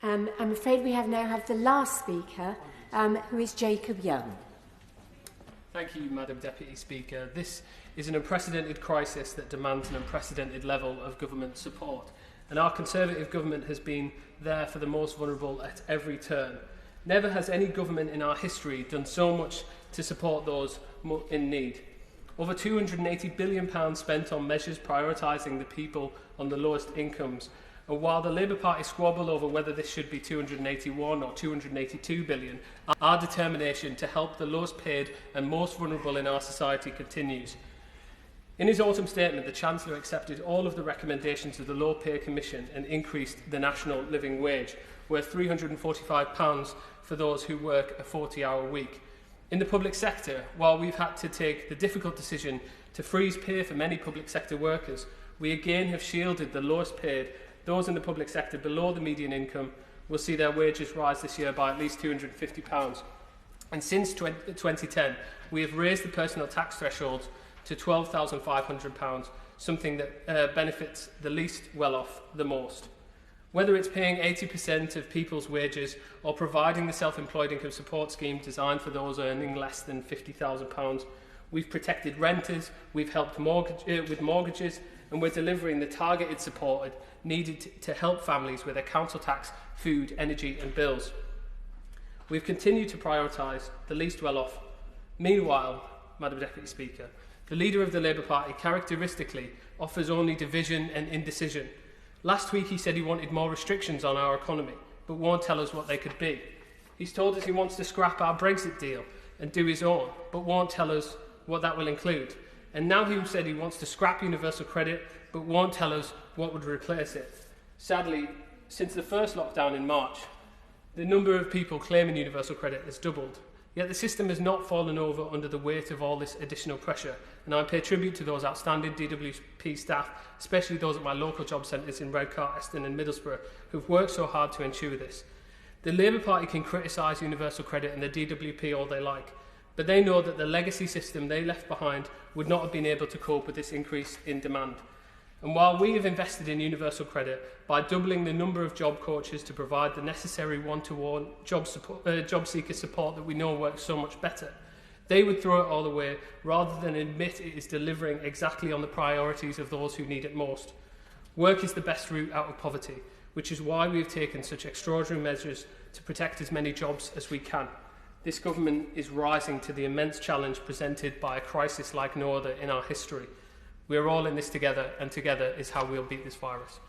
I'm afraid we now have the last speaker, who is Jacob Young. Thank you, Madam Deputy Speaker. This is an unprecedented crisis that demands an unprecedented level of government support. And our Conservative government has been there for the most vulnerable at every turn. Never has any government in our history done so much to support those in need. Over £280 billion spent on measures prioritising the people on the lowest incomes. And while the Labour Party squabble over whether this should be 281 or 282 billion, our determination to help the lowest paid and most vulnerable in our society continues. In his autumn statement, the Chancellor accepted all of the recommendations of the Low Pay Commission and increased the national living wage, worth £345 for those who work a 40-hour week. In the public sector, while we've had to take the difficult decision to freeze pay for many public sector workers, we again have shielded the lowest paid. Those in the public sector below the median income will see their wages rise this year by at least £250. And since 2010, we have raised the personal tax thresholds to £12,500, something that benefits the least well-off the most. Whether it's paying 80% of people's wages or providing the self-employed income support scheme designed for those earning less than £50,000, we've protected renters, we've helped with mortgages, and we're delivering the targeted support needed to help families with their council tax, food, energy and bills. We've continued to prioritise the least well-off. Meanwhile, Madam Deputy Speaker, the leader of the Labour Party characteristically offers only division and indecision. Last week he said he wanted more restrictions on our economy, but won't tell us what they could be. He's told us he wants to scrap our Brexit deal and do his own, but won't tell us what that will include. And now he said he wants to scrap universal credit, but won't tell us what would replace it. Sadly, since the first lockdown in March, the number of people claiming universal credit has doubled. Yet the system has not fallen over under the weight of all this additional pressure, and I pay tribute to those outstanding DWP staff, especially those at my local job centres in Redcar, Eston and Middlesbrough, who've worked so hard to ensure this. The Labour Party can criticise universal credit and the DWP all they like, but they know that the legacy system they left behind would not have been able to cope with this increase in demand. And while we have invested in universal credit by doubling the number of job coaches to provide the necessary one-to-one job seeker support that we know works so much better, they would throw it all away rather than admit it is delivering exactly on the priorities of those who need it most. Work is the best route out of poverty, which is why we have taken such extraordinary measures to protect as many jobs as we can. This government is rising to the immense challenge presented by a crisis like no other in our history. We are all in this together, and together is how we'll beat this virus.